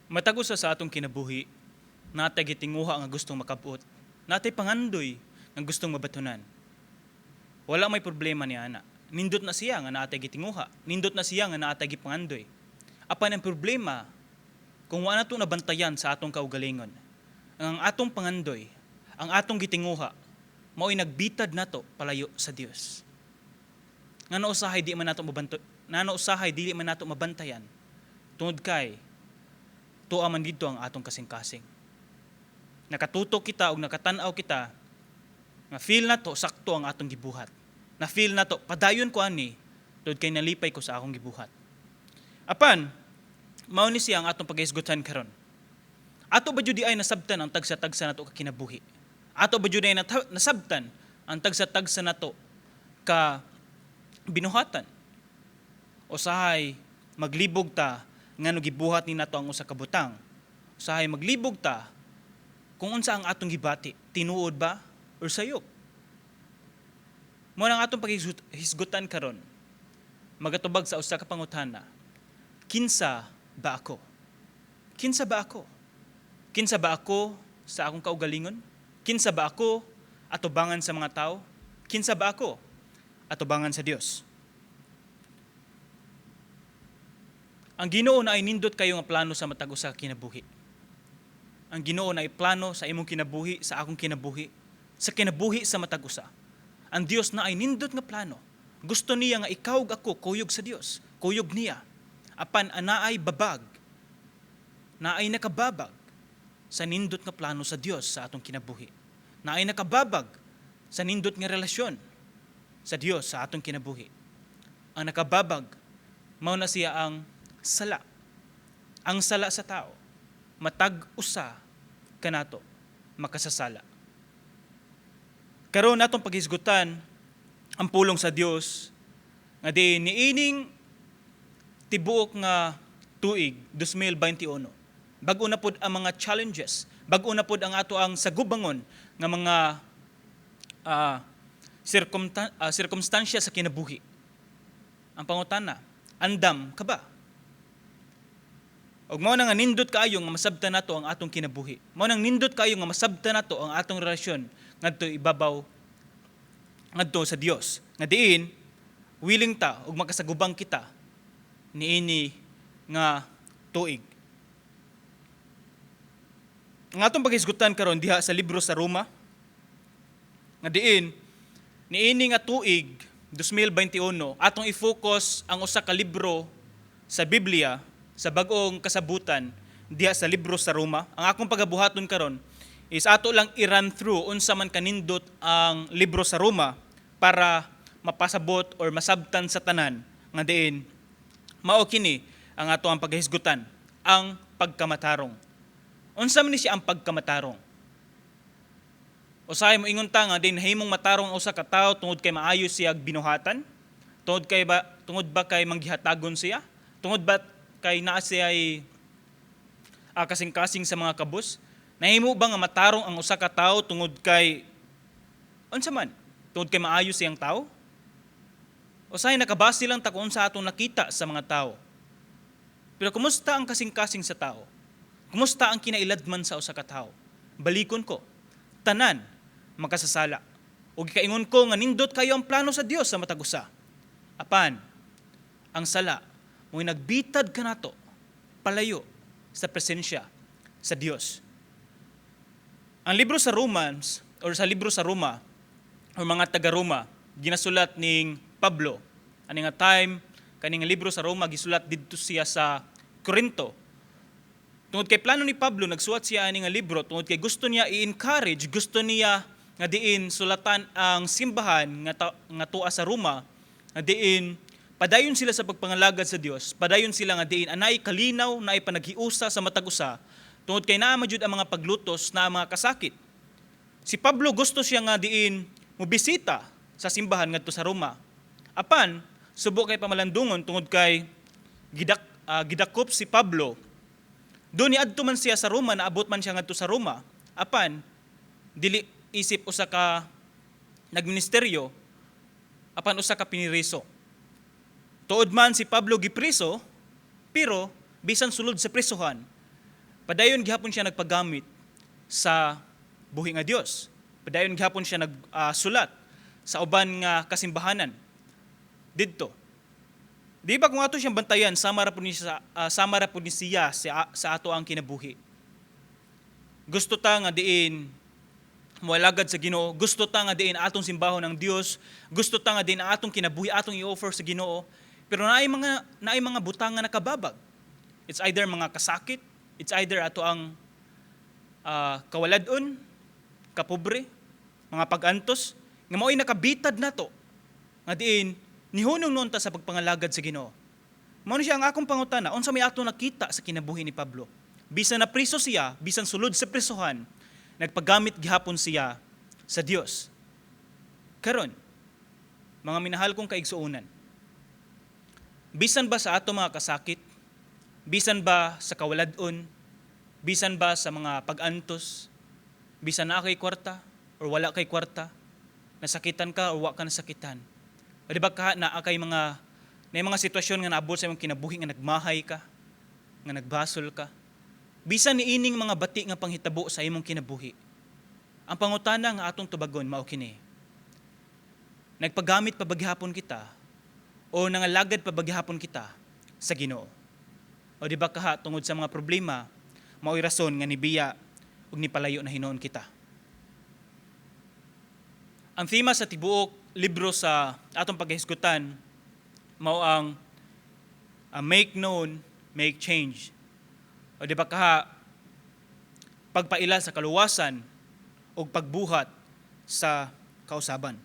Matag usa sa atong kinabuhi, natay gitinguha nga gustong makabot, natay pangandoy nga gustong mabatunan. Wala may problema ni ana. Nindot na siya nga natay gitinguha, nindot na siya nga natay gipangandoy. Apan ang problema kung wala nato nabantayan sa atong kaugalingon. Ang atong pangandoy, ang atong gitinguha, mao'y nagbitad nato palayo sa Dios. Ngano usahay di man nato mabantayan. Tungod kay tuwa man dito ang atong kasing-kasing. Nakatutok kita o nakatanaw kita nga feel nato sakto ang atong gibuhat. Na feel nato padayon ko ani tungod kay nalipay ko sa akong gibuhat. Apan mao ni siya ang atong paghisgutan karon. Ato ba jud ay nasabtan ang tagsa-tagsa nato ka kinabuhi? Ato ba jud ay nasabtan ang tagsa-tagsa nato ka binuhatan? Usahay maglibog ta ngano gibuhat ni nato ang usa ka butang. Usahay maglibog ta kung unsa ang atong gibati, tinuod ba or sayop? Mo nang atong paghisgutan karon, magatubag sa usa ka pangutana. Kinsa ba ako? Kinsa ba ako? Kinsa ba ako sa akong kaugalingon? Kinsa ba ako atubangan sa mga tao? Kinsa ba ako atubangan sa Dios? Ang Ginoo na ay nindot kayo nga plano sa matag usa ka kinabuhi. Ang Ginoo na ay plano sa imong kinabuhi, sa akong kinabuhi, sa kinabuhi sa matag usa. Ang Dios na ay nindot nga plano. Gusto niya nga ikaw ug ako kuyog sa Dios, kuyog niya. Apan anaay babag, naay nakababag sa nindot nga plano sa Dios sa atong kinabuhi. Naay nakababag sa nindot nga relasyon sa Dios sa atong kinabuhi. Ang nakababag mao na siya ang sala. Ang sala sa tao, matag usa kanato makasasala. Karon natong paghisgutan ang pulong sa Dios nga di niining tibuok nga tuig 2021. Bag-o na pod ang mga challenges, bag-o na pod ang ato ang sagubangon nga mga sirkumstansya sa kinabuhi. Ang pangutana, andam ka ba? Og mao nang nindot kaayo nga masabtan nato ang atong kinabuhi. Mao nang nindot kaayo nga masabtan nato ang atong relasyon ngadto ibabaw ngadto sa Dios. Nga diin willing ta og makasagubang kita niini nga tuig. Ang atong paghisgutan karon diha sa libro sa Roma nga diin niini nga tuig 2021 atong i-focus ang usa ka libro sa Biblia sa bag-ong kasabutan diha sa libro sa Roma. Ang akong pagabuhaton karon is ato lang i-run through unsa man kanindot ang libro sa Roma para mapasabot or masabtan sa tanan nga diin mao kini ang ato ang paghisgutan, ang pagkamatarong. Unsa man ni siya ang pagkamatarong? Usahay mo ingon ta nga din himong matarong usa ka tawo tungod kay maayo siya binuhatan? Tungod ba kay manggihatagon siya? Tungod ba kay naa siya ay kasing-kasing sa mga kabus? Nahimo ba nga matarong ang usa ka tawo tungod kay unsa man? Tungod kay maayo siyang tawo? Usahay nakabase lang ta kung unsa atong nakita sa mga tawo. Pero kumusta ang kasing-kasing sa tao? Kumusta ang kinailadman sa usa ka tawo? Balikon ko, tanan makasasala. Ug gikaingon ko nga nindot kayo ang plano sa Dios sa matag usa. Apan ang sala mo'y nagbitad kanato palayo sa presensya sa Dios. Ang libro sa Romans or sa libro sa Roma o mga taga-Roma ginasulat ning Pablo. Ani nga time kaning libro sa Roma gisulat didto siya sa Corinto. Tungod kay plano ni Pablo nagsulat siya ani nga libro tungod kay gusto niya i-encourage, gusto niya nga diin sulatan ang simbahan nga tuwa sa Roma nga diin padayon sila sa pagpangalagad sa Dios, padayon sila nga diin anay kalinaw na panaghiusa sa matag usa tungod kay naa jud ang mga paglutos na mga kasakit. Si Pablo gusto siya nga diin mobisita sa simbahan ngadto sa Roma. Apan subo kay pamalandungon tungod kay gidakop si Pablo. Doon niadto man siya sa Roma, naabot man siya ngadto sa Roma. Apan dili isip usa ka nagministeryo, apan usa ka piniriso. Tuod man si Pablo gipriso, pero bisan sulod sa prisuhan, Padayon gihapon siya nagpagamit sa buhi nga Dios. Padayon gihapon siya nagsulat sa uban nga kasimbahanan didto. Di ba kung ato siyang bantayan, sama ra pud ni siya sa ato ang kinabuhi. Gusto ta nga diin moalagad sa Ginoo, gusto ta nga diin atong simbahon ng Dios, gusto ta nga diin ang atong kinabuhi atong i-offer sa Ginoo, pero naay mga butang nga nakababag. It's either mga kasakit, it's either ato ang kawaladon, kapobre, mga pag-antos, nga mao'y nakabitad nato nga diin nihunong noon ta sa pagpangalagad sa Ginoo. Mao ni siya ang akong pangutana, unsa may ato nakita sa kinabuhi ni Pablo? Bisan na priso siya, bisan sulod sa prisohan, nagpagamit gihapon siya sa Dios. Karon, mga minahal kong kaigsuunan, bisan ba sa ato mga kasakit, bisan ba sa kawaladon, bisan ba sa mga pag-antos, bisan na kay kwarta or wala kay kwarta, nasakitan ka o wala ka nasakitan, o di ba ka na mga sitwasyon nga naabot sa imong kinabuhi nga nagmahay ka, nga nagbasol ka, bisan ni ining mga bati nga panghitabo sa imong kinabuhi, ang pangutana nga atong tubagon mao kini: nagpagamit pa baghapon kita o nangalagad pa baghapon kita sa Ginoo? O di ba kaha tungod sa mga problema mao'y rason nga nibiya ug nipalayo na hinuon kita? Ang tema sa tibuok libro sa atong paghisgutan mao ang make known, make change. O di ba kaha pagpaila sa kaluwasan o pagbuhat sa kausaban.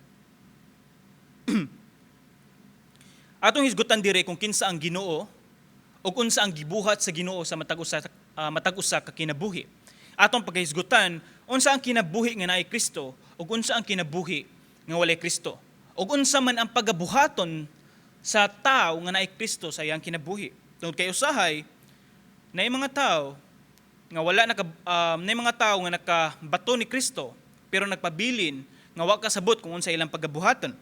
Atong hisgutan dire kung kinsa ang Ginoo o unsa ang gibuhat sa Ginoo sa matag-usa ka kinabuhi. Atong paghisgutan unsa ang kinabuhi nga naay Kristo o unsa ang kinabuhi nga walay Kristo. O unsa man ang pagabuhaton sa tao nga naay Kristo sa iyang kinabuhi. Tungod kay usahay naay mga tao nga naay mga tao nga nakabato ni Kristo pero nagpabilin nga wa kasabot kung unsa ilang pagabuhaton.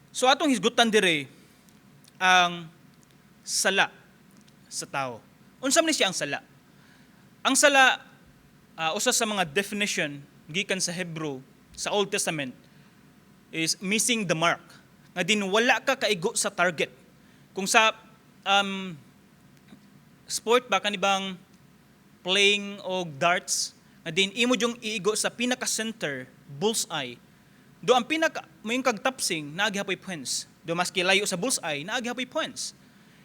So atong hisgutan dire ang sala sa tao. Unsa man siya ang sala? Ang sala, usa sa mga definition gikan sa Hebrew sa Old Testament is missing the mark. Nga din wala ka kaigo sa target. Kung sa sport ba kanibang playing og darts, nga din imo jung iigo sa pinaka-center, bullseye. Do ang mayong kagtapsing naagihapoy points. Do maski layo sa bullseye naagihapoy points.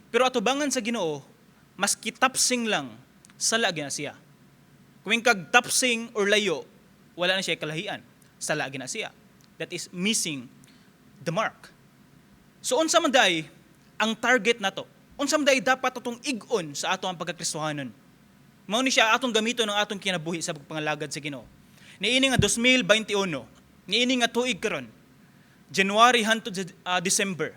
Pero atubangan sa Ginoo, maski tapsing lang sala gyud siya. Kung kagtapsing or layo, wala na siya kalahian. Sala gyud siya. That is missing the mark. So unsa man day ang target nato? Unsa man day dapat atong ig-on sa ato ang pagkakristohanon? Mao ni siya atong gamiton ng atong kinabuhi sa pagpangalagad sa Ginoo. Niini nga 2021, niini nga tuig karon, January hangtod December.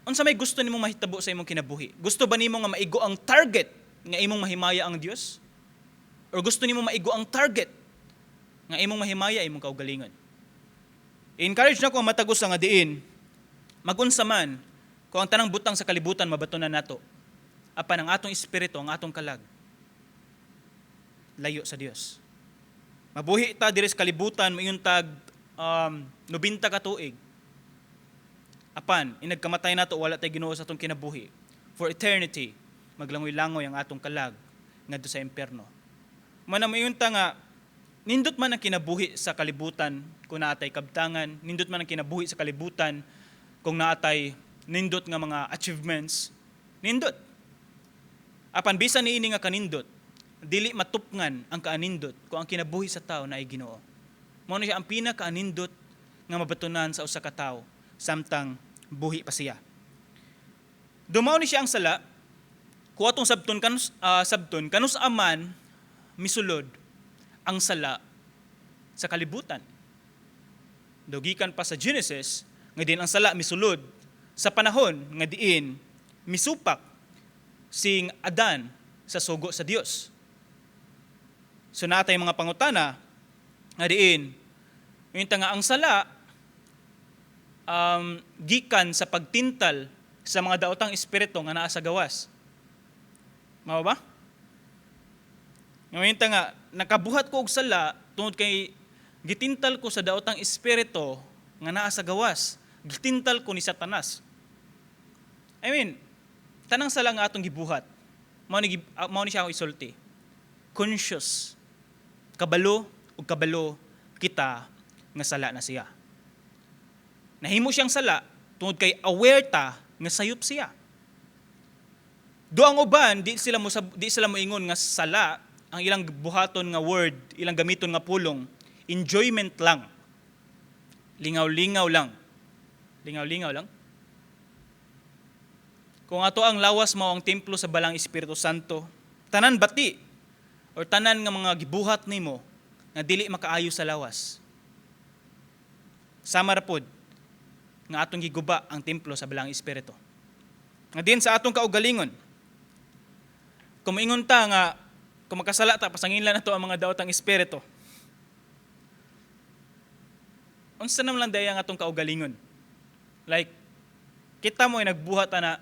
Unsa may gusto nimong mahitabo sa imong kinabuhi? Gusto ba nimo nga maigo ang target nga imong mahimaya ang Dios? Or gusto nimo maigo ang target nga imong mahimaya imong kaugalingon? I-encourage na ko ang matag-usa nga diin magunsa man kung ang tanang butang sa kalibutan mabatunan nato, apan ang atong espiritu, ang atong kalag layo sa Dios. Mabuhi ta diri sa kalibutan mayon tag 90 ka tuig. Apan inagkamatay nato wala tay Ginoo sa atong kinabuhi. For eternity maglangoy-langoy ang atong kalag ngadto sa impierno. Mayon ta nga nindot man ang kinabuhi sa kalibutan kung naatay kabtangan, nindot man ang kinabuhi sa kalibutan kung naatay nindot nga mga achievements, nindot. Apan bisan niini nga kanindot, dili matupngan ang kaanindot kung ang kinabuhi sa tao na ay Ginoo. Mao na siya ang pinakaanindot nga mabatunan sa usa ka tawo samtang buhi pa siya. Dumaw ni siya ang sala, kung atong sabton kanus aman misulod ang sala sa kalibutan. Dogikan pa sa Genesis, nga din ang sala misulod sa panahon nga diin misupak sing Adan sa sugo sa Dios. So natay mga pangutana nga diin yung nga ang sala gikan sa pagtintal sa mga daotang espiritu nga naa sa gawas. Mao ba? Ngayon nga nakabuhat ko og sala tungod kay gitintal ko sa daotang espiritu nga naa sa gawas. Gitintal ko ni Satanas. I mean, tanang sala nga atong gibuhat. Mao ni siya ako isulti. Conscious. Kabalo kita nga sala na siya. Nahimo siyang sala tungod kay aware ta nga sayop siya. Do ang uban di sila mo ingon nga sala ang ilang buhaton nga word, ilang gamiton nga pulong, enjoyment lang. Lingaw-lingaw lang. Lingaw-lingaw lang. Kung ato ang lawas mao ang templo sa balang Espiritu Santo, tanan bati or tanan nga mga gibuhat nimo nga dili makaayo sa lawas. Sama ra pod nga atong giguba ang templo sa balang Espiritu. Nga din sa atong kaugalingon, kung maingon ta nga kung makasala ta pasanginlan nato ang mga daotang espiritu. Unsa naman lang daya ang atong kaugalingon? Like kita mo ay nagbuhat ana,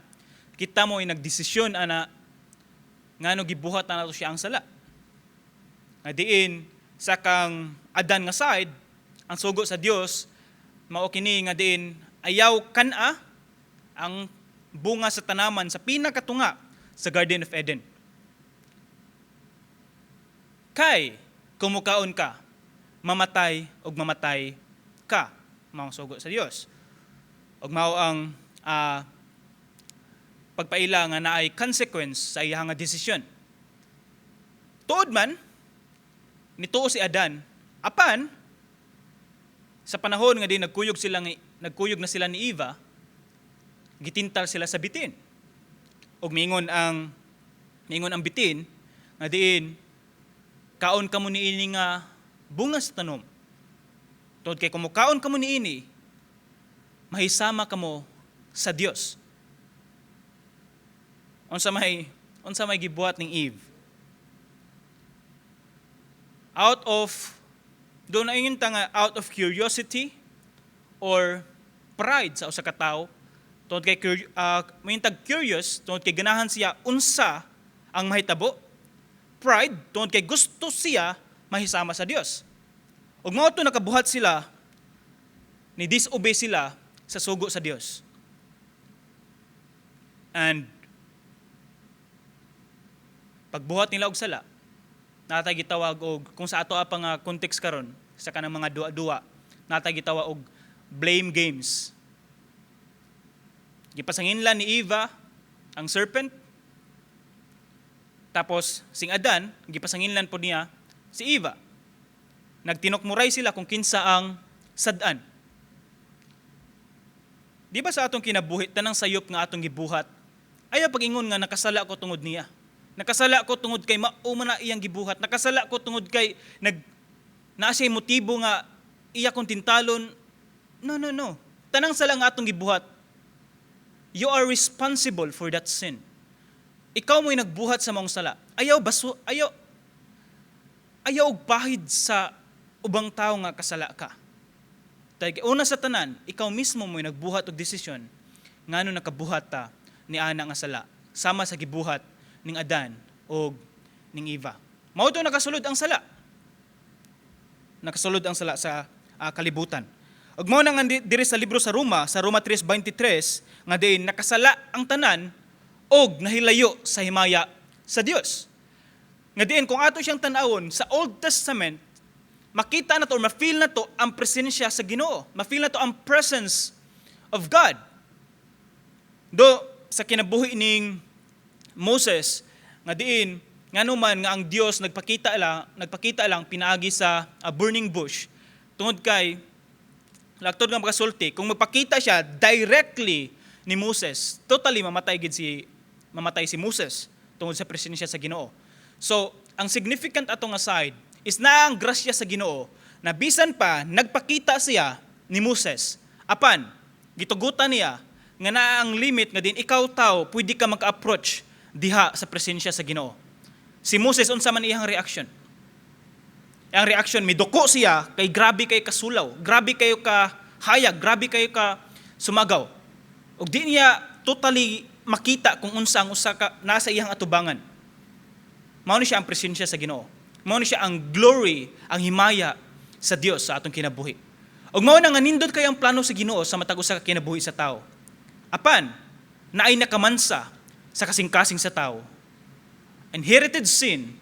kita mo ay nagdesisyon ana ngano gibuhat na nato siya ang sala. Nga diin sa kang Adan nga side, ang sugo sa Dios mao kini nga diin ayaw kana ang bunga sa tanaman sa pinakatunga sa Garden of Eden. Kay kumukaon ka, mamatay ka, mao sugo sa Dios. Og mao ang pagpaila nga naay consequence sa iyang nga desisyon. Tuod man nituo si Adan, apan sa panahon nga di nagkuyog na sila ni Eva, gitintal sila sa bitin. Og mingon ang bitin nga diin kaon kamo niini nga bunga sa tanom. Tungod kay kumukaon kamo niini, mahisama kamo sa Dios. Unsa may gibuhat ning Eve? Out of curiosity or pride sa usa ka tawo, tungod kay mayintag curious, tungod kay ganahan siya unsa ang mahitabo. Pride, tungod kay gusto siya mahisama sa Dios. Ug mao to nakabuhat sila, ni disobey sila sa sugo sa Dios. And pagbuhat nila og sala, natay gitawag og kung sa ato pa nga context karon sa kanang mga duwa-duwa, natay gitawag og blame games. Gipasanginlan ni Eva ang serpent. Tapos, sing Adan, gipasanginlan po niya si Eva. Nagtinokmuray sila kung kinsa ang sad-an. Di ba sa atong kinabuhi, tanang sayop nga atong gibuhat, ayaw pag-ingon nga nakasala ko tungod niya. Nakasala ko tungod kay mauma na iyang gibuhat. Nakasala ko tungod kay naa siya motibo nga iya kong tintalon. No. Tanang sala nga atong gibuhat. You are responsible for that sin. Ikaw mo'y nagbuhat sa mong sala. Ayaw og pahid sa ubang tao nga kasala ka. Una sa tanan, ikaw mismo mo'y nagbuhat og desisyon ngano nakabuhat ta ni ana nga sala sama sa gibuhat ning Adan og ning Eva. Mao to nakasulod ang sala. Nakasulod ang sala sa kalibutan. Ug mao nang diri sa libro sa Roma 3:23 nga diin nakasala ang tanan og nahilayo sa himaya sa Dios. Nga diin kung ato siyang tan-awon sa Old Testament, makita na to or ma-feel na to ang presensya sa Ginoo. Ma-feel na to ang presence of God. Do sa kinabuhi ning Moses nga diin nganuman nga ang Dios nagpakita lang pinaagi sa burning bush tungod kay laktod nga makasulti kung magpakita siya directly ni Moses, totally mamatay si Moses tungod sa presensya sa Ginoo. So, ang significant atong aside is na ang grasya sa Ginoo na bisan pa nagpakita siya ni Moses. Apan, gitugutan niya nga naa ang limit nga din ikaw tao pwede ka maka-approach diha sa presensya sa Ginoo. Si Moses unsa man iyang reaction? Ang reaction miduko siya kay grabe kay kasulaw, grabe kayo ka hayag, grabe kayo ka sumagaw. Ug di niya totally makita kung unsa ang usa ka nasa iyang atubangan. mao ni siya ang presensya sa Ginoo. Mao ni siya ang glory, ang himaya sa Dios sa atong kinabuhi. Ug mao na nga nindot kay ang plano sa Ginoo sa matag usa ka kinabuhi sa tao. Apan naay nakamansa sa kasing-kasing sa tao. Inherited sin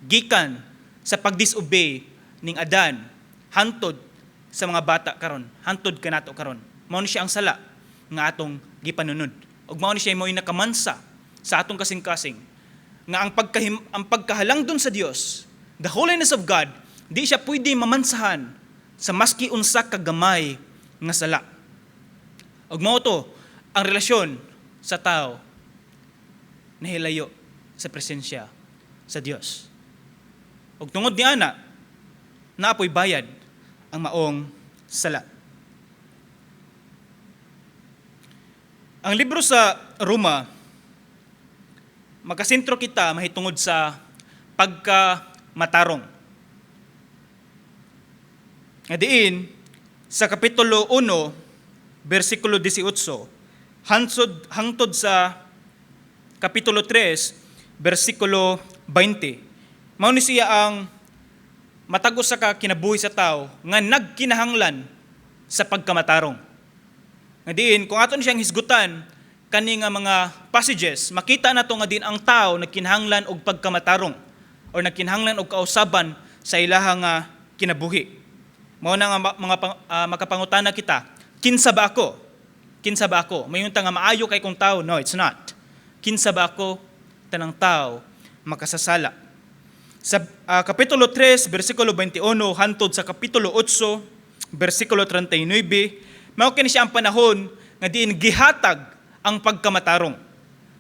gikan sa pagdisobey ning Adan hantod sa mga bata karon, hantod kanato karon. Mao ni siya ang sala nga atong gipanunod. Ug mao ni siya mo'y nakamansa sa atong kasing-kasing nga ang pagkahalang dun sa Dios, the holiness of God, di siya pwede mamansahan sa maski unsa ka gamay nga sala. Ug mao to ang relasyon sa tao nahilayo sa presensya sa Dios. Ug tungod niana naapoy bayad ang maong sala. Ang libro sa Roma, makasentro kita mahitungod sa pagkamatarong. Nga diin, sa Kapitulo 1, versikulo 18, hangtod sa Kapitulo 3, versikulo 20. Mao ni siya ang matagos sa kinabuhi sa tao nga nagkinahanglan sa pagkamatarong. Nga diin, kung aton siyang hisgutan, kani nga mga passages, makita nato nga din ang tao nagkinahanglan og pagkamatarong o nagkinahanglan og kausaban sa ilahang kinabuhi. Mao na nga makapangutana kita, kinsa ba ako? Kinsa ba ako? Mayunta nga maayo kay kong tao? No, it's not. Kinsa ba ako? Tanang tao makasasala. Sa Kapitulo 3, versikulo 21, hantod sa Kapitulo 8, versikulo 39, mao kini siya ang panahon nga diin gihatag ang pagkamatarong.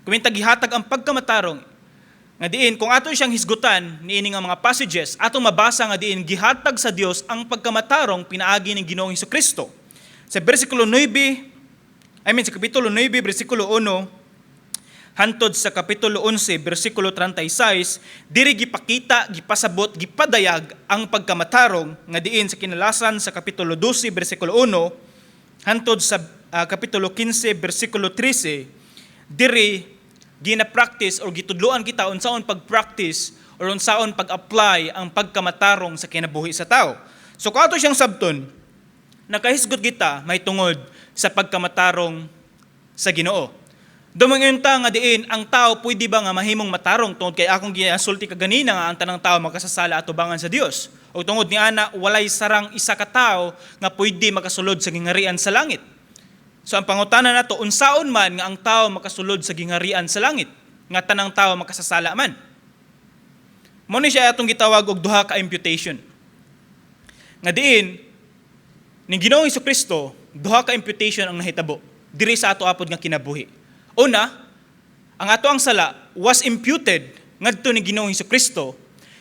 Kuminta gihatag ang pagkamatarong nga diin kung aton siyang hisgutan niini nga mga passages atong mabasa nga diin gihatag sa Dios ang pagkamatarong pinaagi ni Ginoong Hesukristo. Sa versikulo 9, sa Kapitulo 9, versikulo 1, hantod sa Kapitulo 11, versikulo 36, diri gipakita, gipasabot, gipadayag ang pagkamatarong nga diin sa kinalasan sa Kapitulo 12, versikulo 1, hantod sa Kapitulo 15, versikulo 13, diri gina-practice o gitudloan kita unsaon pag-practice o unsaon pag-apply ang pagkamatarong sa kinabuhi sa tao. So kung ato siyang sabton, nakahisgot kita may tungod sa pagkamatarong sa Ginoo. Dumangunta nga diin, ang tao pwede ba nga mahimong matarong tungod kay akong ginasulti kaganina nga ang tanang tao makasasala atubangan sa Dios. O tungod ni ana walay sarang isa ka tao nga pwede makasulod sa gingarian sa langit. So ang pangutana nato, unsaon man nga ang tao makasulod sa gingarian sa langit, nga tanang tao makasasala man. Mao ni siya atong gitawag og duha ka imputation. Nga diin ning Ginoong Hesukristo, duha ka imputation ang nahitabo diri sa ato apod nga kinabuhi. Una, ang ato ang sala was imputed ngadto ni Ginoong Hesukristo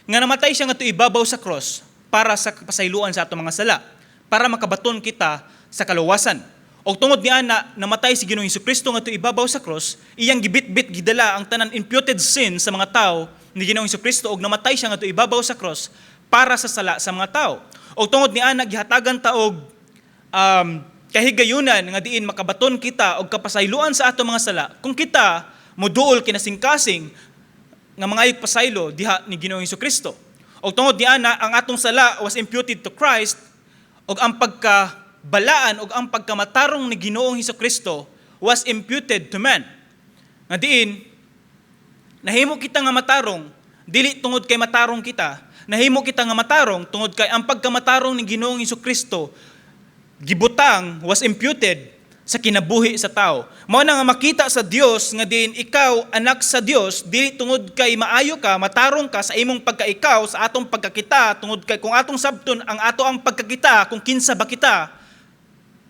nga namatay siya ngadto ibabaw sa cross para sa pasayloan sa ato mga sala, para makabaton kita sa kaluwasan. O tungod ni ana namatay si Ginoong Hesukristo ngadto ibabaw sa cross, iyang gibit-bit gidala ang tanan imputed sin sa mga tao ni Ginoong Hesukristo og namatay siya ngadto ibabaw sa cross para sa sala sa mga tao. O tungod ni ana gihatagan ta og kahigayunan nga diin makabaton kita og kapasayloan sa ato mga sala kung kita moduol kinasingkasing nga mga pasaylo diha ni Ginoong Hesukristo. Og tungod ni ana ang atong sala was imputed to Christ og ang pagkabalaan og ang pagkamatarong ni Ginoong Hesukristo was imputed to man. Nga diin nahimo kita nga matarong dili tungod kay matarong kita, nahimo kita nga matarong tungod kay ang pagkamatarong ni Ginoong Hesukristo gibutang was imputed sa kinabuhi sa tao. Mao na nga makita sa Dios nga diin ikaw anak sa Dios dili tungod kay maayo ka, matarong ka sa imong pagkaikaw sa atong pagkakita tungod kay kung atong sabton ang ato ang pagkakita kung kinsa ba kita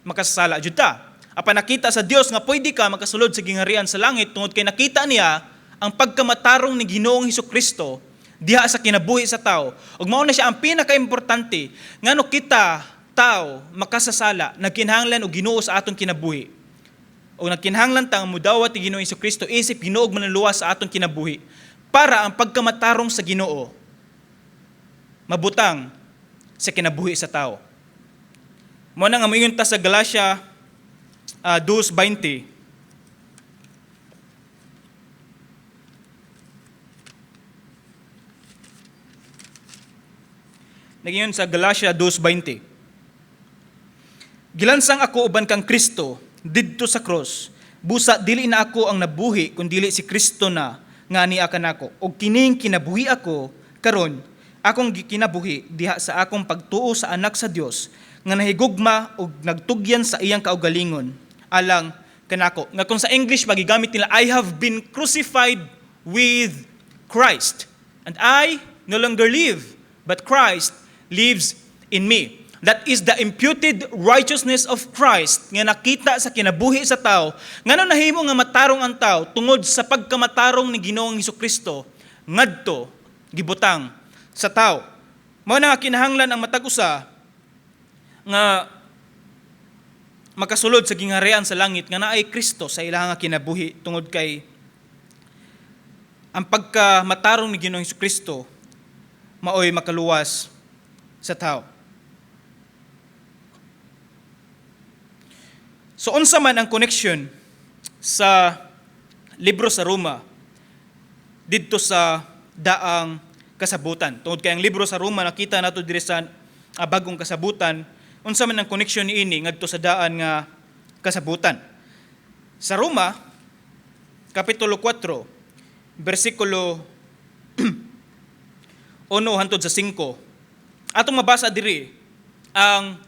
makasasala jud ta. Apan nakita sa Dios nga pwede ka makasulod sa gingarian sa langit tungod kay nakita niya ang pagkamatarong ni Ginoong Hesukristo diha sa kinabuhi sa tao. Ug mao na siya ang pinakaimportante ngano kita tao makasasala nagkinahanglan og Ginoo sa atong kinabuhi. O nagkinahanglan ta nga mudawat ni Ginoong Hesukristo isip Ginoo og manluwas sa atong kinabuhi para ang pagkamatarong sa Ginoo mabutang sa kinabuhi sa tao. Mao na nga moingon ta sa Galatia 2:20. Nagingon sa Galatia 2:20. Gilansang ako uban kang Kristo didto sa cross. Busa dili na ako ang nabuhi kun dili si Kristo na nga niya kanako. Og kining kinabuhi ako karon akong kinabuhi diha sa akong pagtuo sa anak sa Dios nga nahigugma og nagtugyan sa iyang kaugalingon alang kanako. Nga kung sa English magigamit nila, I have been crucified with Christ. And I no longer live, but Christ lives in me. That is the imputed righteousness of Christ nga nakita sa kinabuhi sa tao. Ngano nahimo nga matarong ang tao tungod sa pagkamatarong ni Ginoong Hesukristo ngadto gibutang sa tao. Mao na nga kinahanglan ang matag usa nga makasulod sa gingharian sa langit nga naay Kristo sa ilahang nga kinabuhi tungod kay ang pagkamatarong ni Ginoong Hesukristo maoy makaluwas sa tao. So unsa man ang connection sa libro sa Roma didto sa daang kasabutan. Tungod kay ang libro sa Roma nakita nato diri sa bagong kasabutan, unsa man ang connection niini ngadto sa daan nga kasabutan. Sa Roma kapitulo 4 bersikulo 1 hangtod sa 5. Atong mabasa diri ang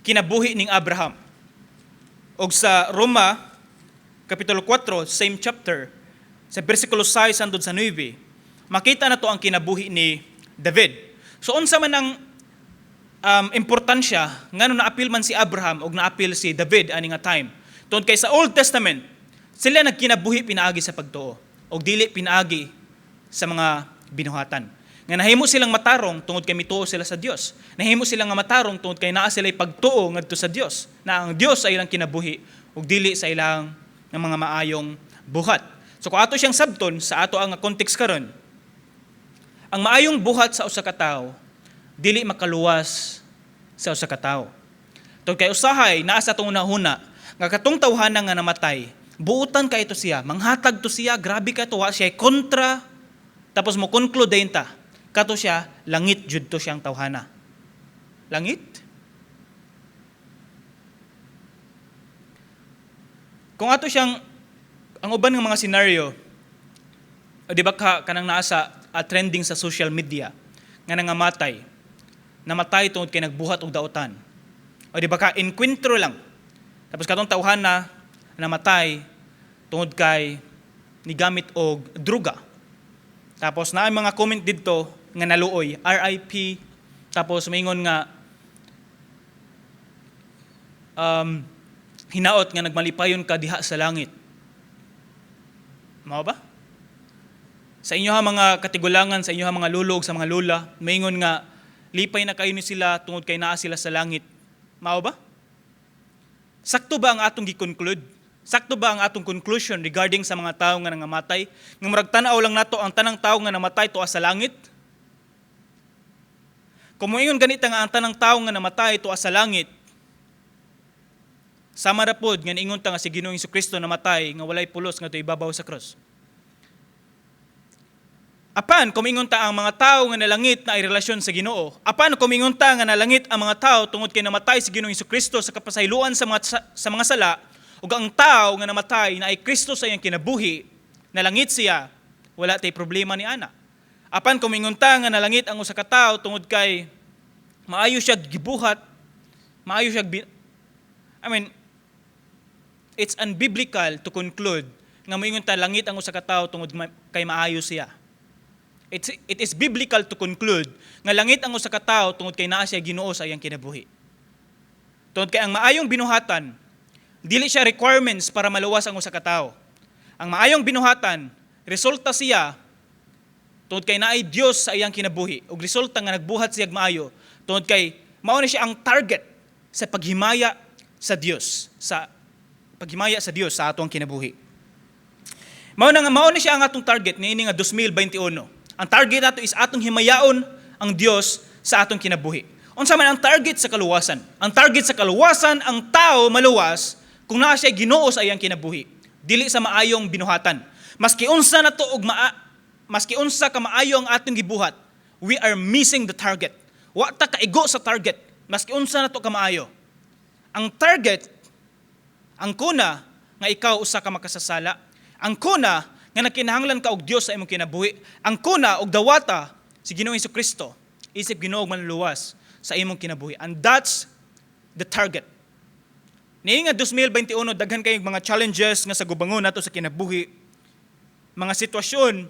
kinabuhi ning Abraham. Og sa Roma, Kapitulo 4, same chapter, sa versikulo 6 hangtod sa 9, makita na to ang kinabuhi ni David. So unsa man ang importansya ngano naapil man si Abraham og naapil si David ani nga time. Tungod kay sa Old Testament, sila nagkinabuhi pinaagi sa pagtuo og dili pinaagi sa mga binuhatan. Nga nahimo silang matarong tungod kay mituo sila sa Dios. Nahimo silang nga matarong tungod kay naa sila'y pagtuo ngadto sa Dios. Na ang Dios ay ilang kinabuhi ug dili sa ilang nga mga maayong buhat. So kung ato siyang sabton sa ato ang context karon, ang maayong buhat sa usa ka tawo dili makaluwas sa usa ka tawo. Tungod kay usahay naa sa atong unahuna nga katong tawhana nga namatay, buutan ka ito siya, manghatag to siya, grabe ka to, siya kontra, tapos mo conclude ta. Kato siya, langit jud to siyang tawhana. Langit? Kung ato siyang, ang uban ng mga senaryo, o di ba kanang naasa trending sa social media, nga nangamatay, namatay tungod kay nagbuhat og daotan. O di ba ka, enkwentro lang. Tapos katong tawhana, namatay tungod kay nigamit og druga. Tapos na mga comment dito, nga naluoy, RIP, tapos maingon nga hinaot nga nagmalipayon ka diha sa langit. Mao ba? Sa inyo ha mga katigulangan, sa inyo ha mga lulog, sa mga lula, maingon nga lipay na kayo ni sila tungod kay naa sila sa langit. Mao ba? Sakto ba ang atong gi-conclude? Sakto ba ang atong conclusion regarding sa mga tao nga nangamatay? Nga murag tan-aw lang nato ang tanang tao nga namatay tuwa sa langit? Kung moingon ganita nga ang tanang tao nga namatay tuwa sa langit, sama ra pod nga niingon ta nga si Ginoong Hesukristo namatay nga walay pulos ngadto ibabaw sa krus. Apan kung moingon ta ang mga tao nga nalangit na ay relasyon sa Ginoo, apan kung moingon ta nga nalangit ang mga tao tungod kay namatay si Ginoong Hesukristo sa kapasayloan sa mga sala, ug ang tao nga namatay na ay Kristo sa iyang kinabuhi, nalangit siya, wala tay problema ni ana. Apan kung moingon ta nga nalangit ang usa ka tawo tungod kay maayo siya gibuhat, maayo siya it's unbiblical to conclude nga moingon ta langit ang usa ka tawo tungod kay maayo siya. It is biblical to conclude nga langit ang usa ka tawo tungod kay naa siya Ginoo sa iyang kinabuhi. Tungod kay ang maayong binuhatan dili siya requirements para maluwas ang usa ka tawo. Ang maayong binuhatan resulta siya tungod kay naay Dios sa iyang kinabuhi ug resulta nga nagbuhat siya maayo tungod kay mao na siya ang target sa paghimaya sa Dios, sa atong kinabuhi. Mao na siya ang atong target niini nga 2021. Ang target nato is atong himayaon ang Dios sa atong kinabuhi. Unsa man ang target sa kaluwasan? Ang target sa kaluwasan ang tao maluwas kung naa siya Ginoo sa iyang kinabuhi, dili sa maayong binuhatan. Maski unsa nato og maski unsa ka maayo ang atong gibuhat, we are missing the target. Wa ta kaigo sa target, maski unsa nato ka maayo. Ang target, ang kuna nga ikaw usa ka makasasala. Ang kuna nga nakinahanglan ka og Dios sa imong kinabuhi. Ang kuna og dawata si Ginoong Hesukristo isip Ginoo og manluwas sa imong kinabuhi. And that's the target. Niinga 2021 daghan kay mga challenges nga sa gubangon nato sa kinabuhi. Mga sitwasyon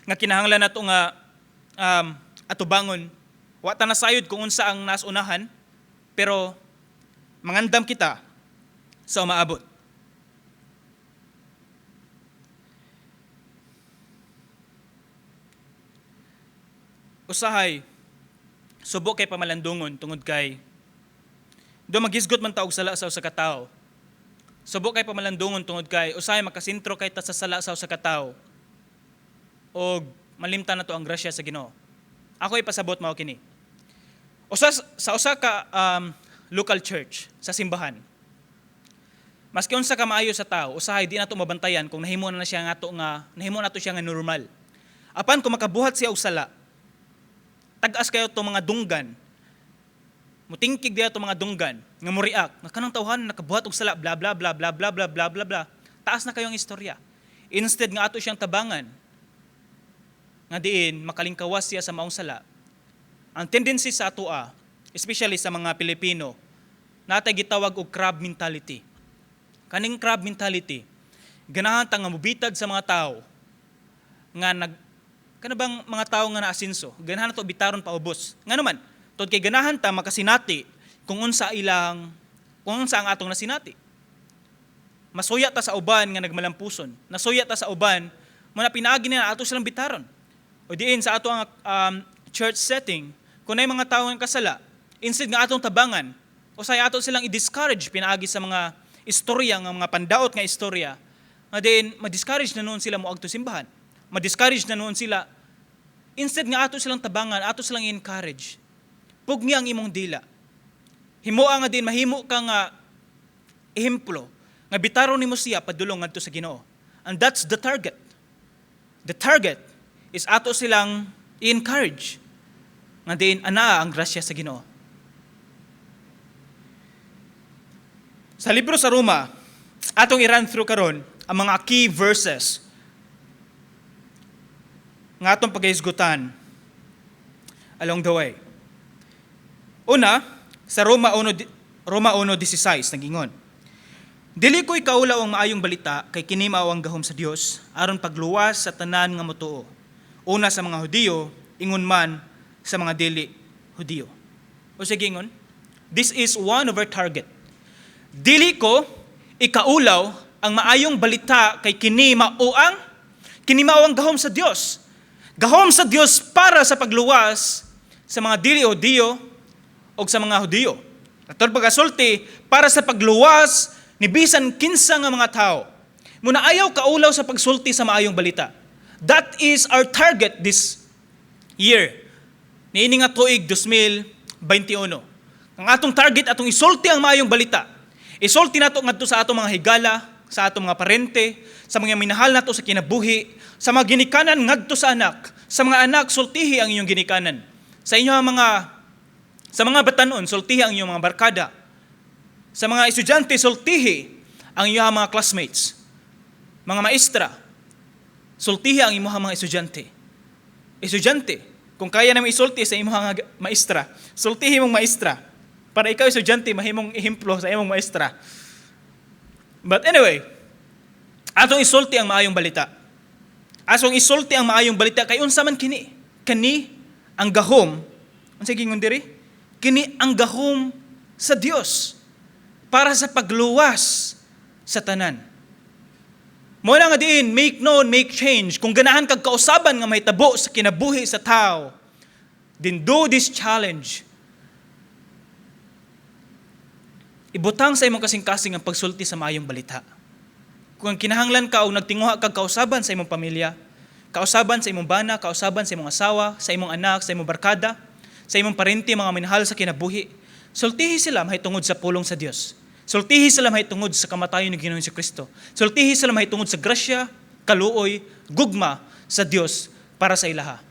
nga kinahanglan nato nga atubangon. Wa ta nasayod kung unsa ang nasunahan, pero mangandam kita sa umaabot. Usahay, subo kay pamalandungon tungod kay do magisgot man ta og sala sa usa ka tawo. Subo kay pamalandungon tungod kay usahay makasentro kay ta sa sala sa usa ka tawo. Og malimtan nato ang grasya sa Ginoo. Ako ipasabot mao kini. Sa usa ka local church sa simbahan. Maski unsa ka maayo sa tawo, usahay di nato mabantayan kung nahimo na siya nahimo nato siya nga normal. Apan kung makabuhat siya og sala, tag-as kayo itong mga dunggan, mutingkig diya itong mga dunggan, nga muriak, nga kanang tawhan nakabuhat og sala, bla bla bla bla bla bla bla bla bla. Taas na kayong istorya. Instead nga ato siyang tabangan, nga diin makalingkawas siya sa maong sala. Ang tendency sa ato especially sa mga Pilipino, natay gitawag og crab mentality. Kaning crab mentality, ganahan ta nga mubitad sa mga tao nga kanabang mga tao nga naasinso, ganahan to bitaron paubos. Nga naman, tod kay ganahan ta makasinati kung unsa ang atong nasinati. Masuya ta sa uban nga nagmalampuson. Nasuya ta sa uban mo na pinaagi na ato silang bitaron. O diin sa ato ang church setting, kung nay mga tao nga kasala, instead nga atong tabangan, o say ato silang i-discourage pinaagi sa mga istorya nga mga pandaot nga istorya, nga diin ma-discourage na noon sila moadto simbahan. Ma-discourage na noon sila. Instead nga ato silang tabangan, ato silang encourage. Pugni ang imong dila. Himoa nga din, mahimo ka nga ehemplo, nga bitaron nimo siya padulong ngadto sa Ginoo. And that's the target. The target is ato silang i-encourage. Nga din, ana ang grasya sa Ginoo. Sa libro sa Roma, atong i-run through karon ang mga key verses nga atong paghisgutan along the way. Una, sa Roma 1:16 nagingon, dili ko'y kaulaw ang maayong balita kay kini mao ang gahom sa Dios aron pagluwas sa tanan nga motuo. Una sa mga Hudiyo, ingon man sa mga dili Hudiyo. O sige ingon, this is one of our target. Dili ko ikaulaw ang maayong balita kay kini mao ang gahom sa Dios. Gahom sa Dios para sa pagluwas sa mga dili Hudiyo o sa mga Hudiyo. Atol pagasulti para sa pagluwas ni bisan kinsa nga mga tao. Muna ayaw kaulaw sa pagsulti sa maayong balita. That is our target this year. Niini nga tuig 2021. Ang atong target atong isulti ang maayong balita. Isulti nato ngadto sa atong mga higala, sa atong mga parente, sa mga minahal nato sa kinabuhi, sa mga ginikanan ngadto sa anak. Sa mga anak, sultihi ang inyong ginikanan. Sa mga batanon, sultihi ang inyong mga barkada. Sa mga estudyante, sultihi ang inyong mga classmates. Mga maestra, sultihi ang inyong mga estudyante. Estudyante, kung kaya naman isulti sa inyong mga maestra, sultihi mong maestra. Para ikaw estudyante, mahimong ehemplo sa imong maestra. But anyway, atong isulti ang maayong balita. Asong isulti ang maayong balita kay unsa man kini. Kani ang gahom. Unsa gingon diri? Kini ang gahom sa Dios para sa pagluwas sa tanan. Mo na nga diin, make known, make change. Kung ganahan kag kausaban nga mahitabo sa kinabuhi sa tao, then do this challenge. Ibutang sa imong kasing-kasing ang pagsulti sa maayong balita. Kung kinahanglan ka o nagtinguha kag kausaban sa imong pamilya, kausaban sa imong bana, kausaban sa imong asawa, sa imong anak, sa imong barkada, sa imong parente, mga minahal sa kinabuhi, sultihi sila mahitungod sa pulong sa Dios. Sultihi sila mahitungod sa kamatayon ni Ginoong Hesukristo. Sultihi sila mahitungod sa grasya, kaluoy, gugma sa Dios para sa ilaha.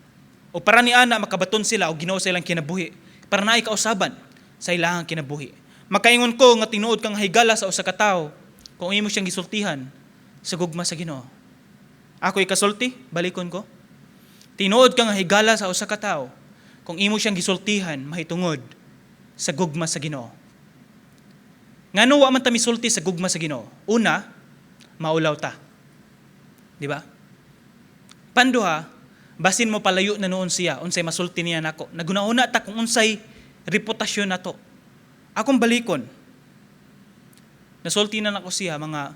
O para ni ana makabaton sila o Ginoo sa ilang kinabuhi, para naay kausaban sa ilang kinabuhi. Makaingon ko nga tinuod kang higala sa usa ka tawo kung imo siyang gisultihan sa gugma sa Ginoo. Ako ikasulti, balikon ko. Tinuod kang higala sa usa ka tawo kung imo siyang gisultihan mahitungod sa gugma sa Ginoo. Ngano wa man ta misulti sa gugma sa Ginoo? Una, maulaw ta. Di ba? Panduha, basin mo palayo na noon siya, unsay masulti niya nako. Naguna-una ta kung unsay reputasyon nato. Akong balikon. Nasulti na nako siya mga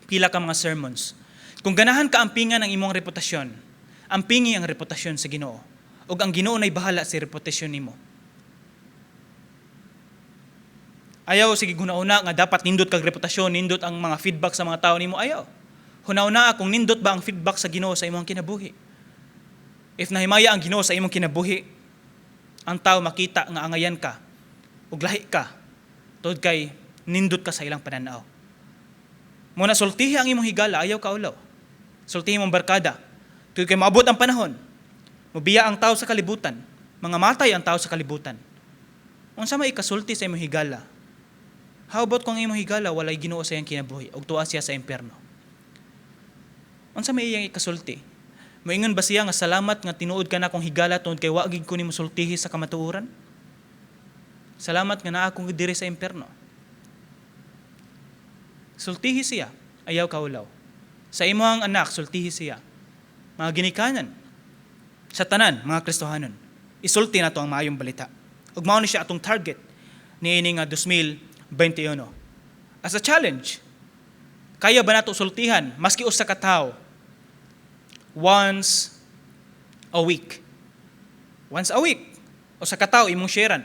pila ka mga sermons. Kung ganahan ka ampingan ang imong reputasyon, ampingi ang reputasyon sa Ginoo. Ug ang Ginoo nay bahala sa reputasyon nimo. Ayaw sige guna-una nga dapat nindot kag reputasyon, nindot ang mga feedback sa mga tao nimo, ayaw. Hunauna kung nindot ba ang feedback sa Ginoo sa imong kinabuhi. If nahimaya ang Ginoo sa imong kinabuhi, ang tao makita nga angayan ka ug lahi ka tungod kay nindot ka sa ilang pananaw. Muna sultihi ang imong higala, ayaw ka ulaw. Sultihi mong barkada. Tungod kay maabot ang panahon, mabiya ang tao sa kalibutan, mga matay ang tao sa kalibutan. Unsa may ikasulti sa imong higala? How about kung imong higala walay Ginoo sa iyang kinabuhi ug tuwa siya sa impierno? Unsa may iyang ikasulti? Moingon ba siya nga salamat nga tinuod ka na akong higala tungod kay wa gid ko nimo sultihi sa kamatuoran? Salamat nga naa akong diri sa impierno. Sultihi siya, ayaw kaulaw. Sa imong anak, sultihi siya. Mga ginikanan, sa tanan, mga Kristohanon, isulti na to ang maayong balita. Ug mao ni siya atong target niini nga 2021. As a challenge, kaya ba nato sultihan maski usa ka tawo once a week? Once a week. Usa ka tawo imong sharean.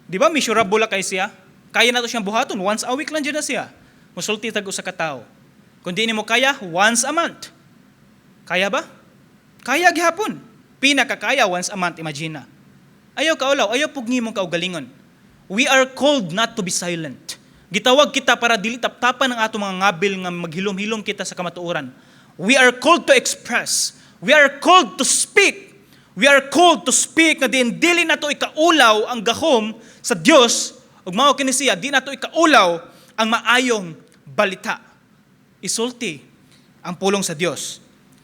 Di ba measurable kay siya? Kaya nato siyang buhaton, once a week lang dyan na siya. Musulti tag usa ka tawo. Kung di nimo kaya, once a month. Kaya ba? Kaya gihapon. Pinakakaya once a month, imagine na. Ayaw kaulaw, ayaw pugni mong kaugalingon. We are called not to be silent. Gitawag kita para dili taptapan ng ato mga ngabil nga maghilom-hilom kita sa kamatuoran. We are called to express. We are called to speak. We are called to speak na dili nato ikaulaw ang gahom sa Dios ug mao kini siya, di nato ikaulaw ang maayong balita. Isulti ang pulong sa Dios.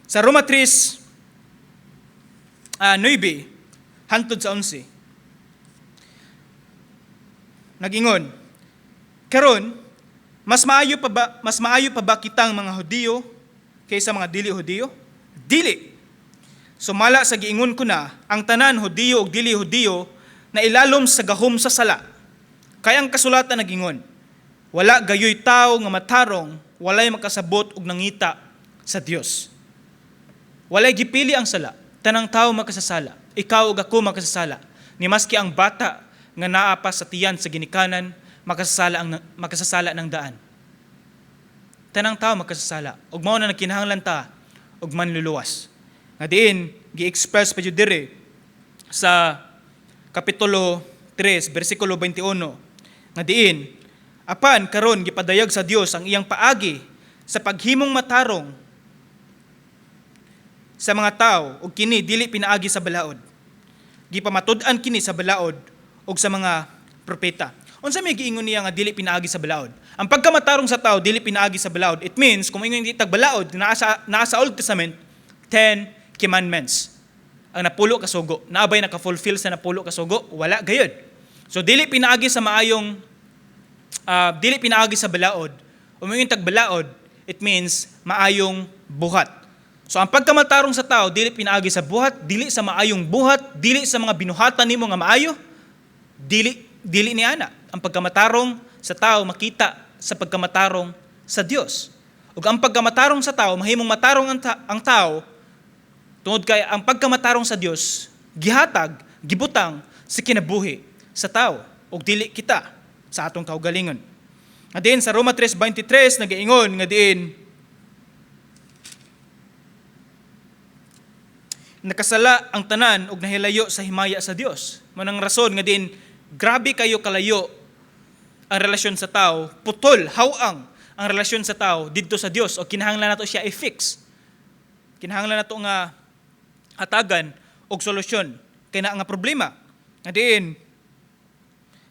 Sa Roma 3:9 hantod sa 11. Nagingon, karon mas maayo pa ba kitang mga Hudiyo kaysa mga dili Hudiyo? Dili. Sumala sa giingon ko na, ang tanan Hudiyo ug dili Hudiyo na ilalom sa gahom sa sala. Kaya ang kasulatan nagingon, wala gayoy tao nga matarong, walay makasabot og nangita sa Dios. Walay gipili ang sala, tanang tao makasasala. Ikaw ug ako makasasala. Ni maski ang bata nga naa pa sa tiyan sa ginikanan, makasasala ng daan. Tanang tao makasasala. Ug mao na nagkinahanglan ta og manluluwas. Nga diin gi-express pa jud dire sa kapitulo 3 bersikulo 21 nga diin apan karon gipadayag sa Dios ang iyang paagi sa paghimong matarong sa mga tao ug kini dili pinaagi sa balaod. Gipamatud-an kini sa balaod ug sa mga propeta. Unsa may giingon niya nga dili pinaagi sa balaod? Ang pagkamatarong sa tao dili pinaagi sa balaod. It means kung ingon di tag balaod naa sa Old Testament 10 commandments. Ang napulo ka sugo, naabay naka-fulfill sa napulo ka sugo, wala gayud. So dili pinaagi sa maayong dili pinaagi sa balaod. Umingin tag balaod, it means maayong buhat. So ang pagkamatarong sa tao dili pinaagi sa buhat, dili sa maayong buhat, dili sa mga binuhatan nimo nga maayo, dili ni ana. Ang pagkamatarong sa tao makita sa pagkamatarong sa Dios. Ug ang pagkamatarong sa tao mahimong matarong ang tao tungod kay ang pagkamatarong sa Dios gihatag, gibutang sa kinabuhi sa tao ug dili kita sa atong kaugalingon. Nga diin sa Roma 3:23 nagaingon nga diin nakasala ang tanan ug nahilayo sa himaya sa Dios. Manang rason nga diin grabe kayo kalayo ang relasyon sa tao, putol, hawang ang relasyon sa tao didto sa Dios o kinahanglan nato siya i-fix. Kinahanglan nato nga hatagan og solusyon kay naa nga problema. Nga diin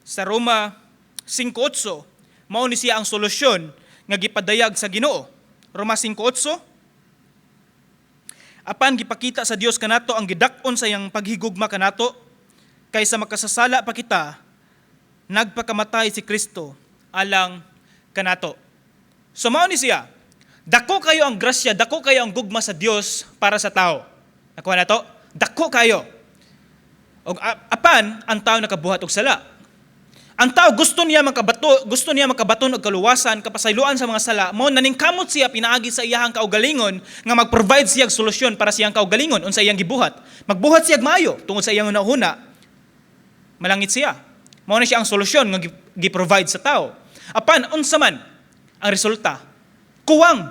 sa Roma 5:8 mao ni siya ang solusyon nga gipadayag sa Ginoo. Roma 5:8, apan gipakita sa Dios kanato ang gidak-on sa iyang paghigugma kanato, kaysa makasasala pa kita, nagpakamatay si Kristo alang kanato. So mao ni siya, dako kayo ang grasya, dako kayo ang gugma sa Dios para sa tao. Nakuha na to? Dako kayo. O apan, ang tao nakabuhat og sala. Ang tao gusto niya makabaton og kaluwasan, kapasayloan sa mga sala, mo naningkamot siya pinaagi sa iyahang kaugalingon nga mag-provide siya og solusyon para sa iyang kaugalingon unsa iyang gibuhat. Magbuhat siya maayo tungod sa iyang unahuna, malangit siya. Mao na siya ang solusyon nga gi-provide sa tao. Apan unsa man ang resulta? Kuwang.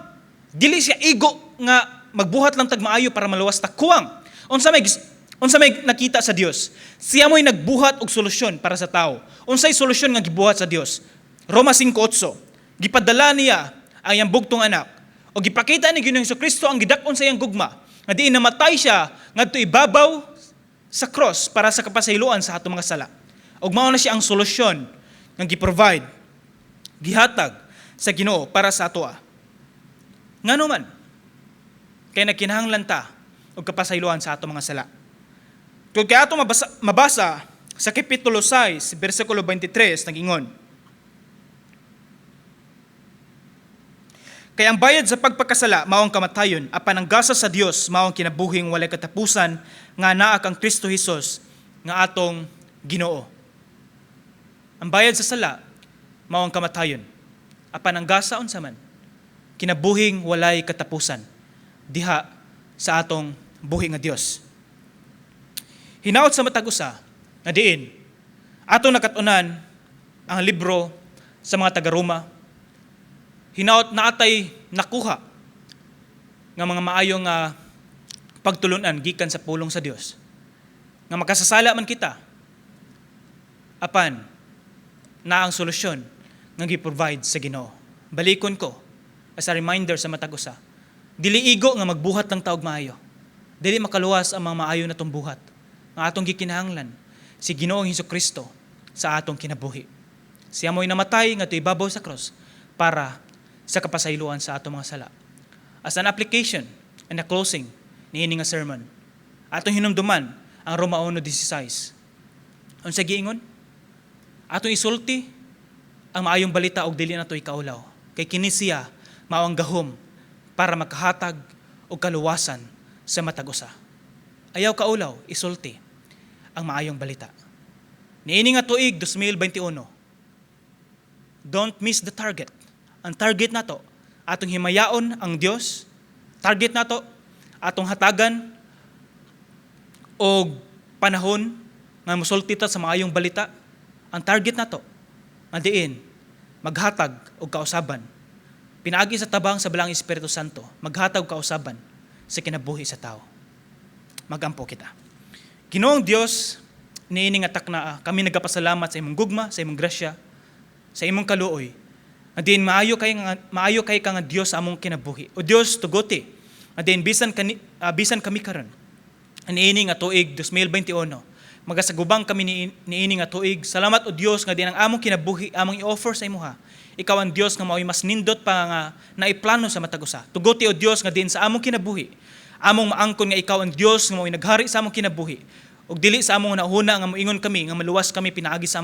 Dili siya igo nga magbuhat lang tag maayo para maluwas ta. Kuwang. Unsa may nakita sa Dios? Siya mo'y nagbuhat og solusyon para sa tao. Unsay solusyon nga gibuhat sa Dios? Roma 5:8. Gipadala niya ang iyang bugtong anak o gipakita ni Ginoong Hesukristo ang gidak-on sa iyang gugma nga diin namatay siya ngadto ibabaw sa cross para sa kapasayloan sa atong mga sala. Ug mao na siya ang solusyon nga gi-provide, gihatag sa Ginoo para sa atoa. Ngano man kay nagkinahanglan ta og kapasayloan sa atong mga sala. Kung kaya ito mabasa sa Kapitulo 6, versikulo 23, nag-ingon, kaya ang bayad sa pagpakasala, maong kamatayon, apan ang gasa sa Dios, maong kinabuhing walay katapusan, nga naa kang Kristo Jesus, nga atong Ginoo. Ang bayad sa sala, maong kamatayon, apan ang gasa unsa man, kinabuhing walay katapusan, diha sa atong buhi nga Dios. Hinaot sa matag usa nga diin atong nakatunan ang libro sa mga taga-Roma. Hinaot na atay nakuha nga mga maayong pagtulunan gikan sa pulong sa Dios. Nga makasasala man kita, apan na ang solusyon nga gi-provide sa Ginoo. Balikon ko as a reminder sa matag usa. Dili igo nga magbuhat lang taog maayo. Dili makaluwas ang mga maayo natong buhat. Ang atong gikinahanglan si Ginoong Hesukristo sa atong kinabuhi. Siya mo'y namatay nga ibabaw sa cross para sa kapasayloan sa atong mga sala. As an application and a closing niini nga sermon, atong hinumduman ang Roma 1:16. Unsa giingon? Atong isulti ang maayong balita og dili nato ikaulaw. Kay kini siya mao ang gahom para makahatag og kaluwasan sa matag usa. Ayaw kaulaw, isulti ang maayong balita. Niini nga tuig 2021. Don't miss the target. Ang target nato, atong himayaon ang Dios. Target nato, atong hatagan og panahon nga mosulti ta sa maayong balita. Ang target nato, nga diin maghatag og kausaban. Pinaagi sa tabang sa Balang Espiritu Santo, maghatag og kausaban sa kinabuhi sa tao. Magampo kita. Ginoong Dios, niini nga takna kami nagapasalamat sa imong gugma, sa imong grasya, sa imong kaluoy. Adin maayo kay ka nga Dios sa among kinabuhi. O Dios tugote. Adin bisan kami karon. Niini nga tuig 2021. Magasagubang kami niini nga tuig. Salamat o Dios nga din ang among kinabuhi among i-offer sa imuha. Ikaw ang Dios nga mao'y mas nindot pa nga naiplano sa matag usa. Tugote o Dios nga din sa among kinabuhi. Among maangkon nga ikaw ang Dios nga mao'y naghari sa among kinabuhi. Ug dili sa among nauna nga moingon kami nga maluwas kami pinaagi sa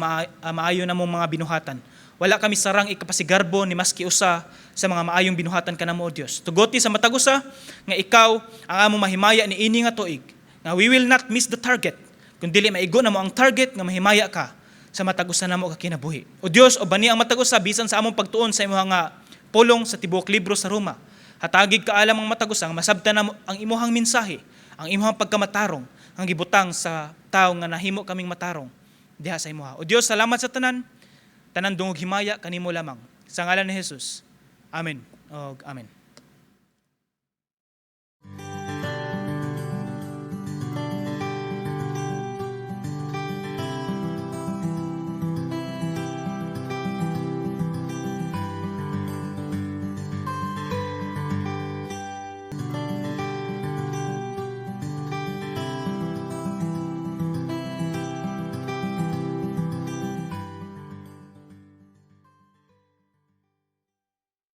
maayo namong mga binuhatan. Wala kami sarang ikapasigarbo ni maski usa sa mga maayong binuhatan kanamo o Dios. Tugoti sa matag usa nga ikaw ang among mahimaya ni ini nga tuig. Nga we will not miss the target. Kung dili maigo na mo ang target nga mahimaya ka sa matag usa namo ka kinabuhi. O Dios, o bani ang matag usa bisan sa among pagtuon sa imong nga pulong sa tibuok libro sa Roma. Hatagig kaalam ang matag usa nga masabtan na ang imuhang mensahe, ang imuhang pagkamatarong, ang gibutang sa tao nga nahimo kaming matarong diha sa imuha. O Dios, salamat sa tanan dungog himaya kanimo lamang. Sa ngalan ni Jesus. Amen. O amen.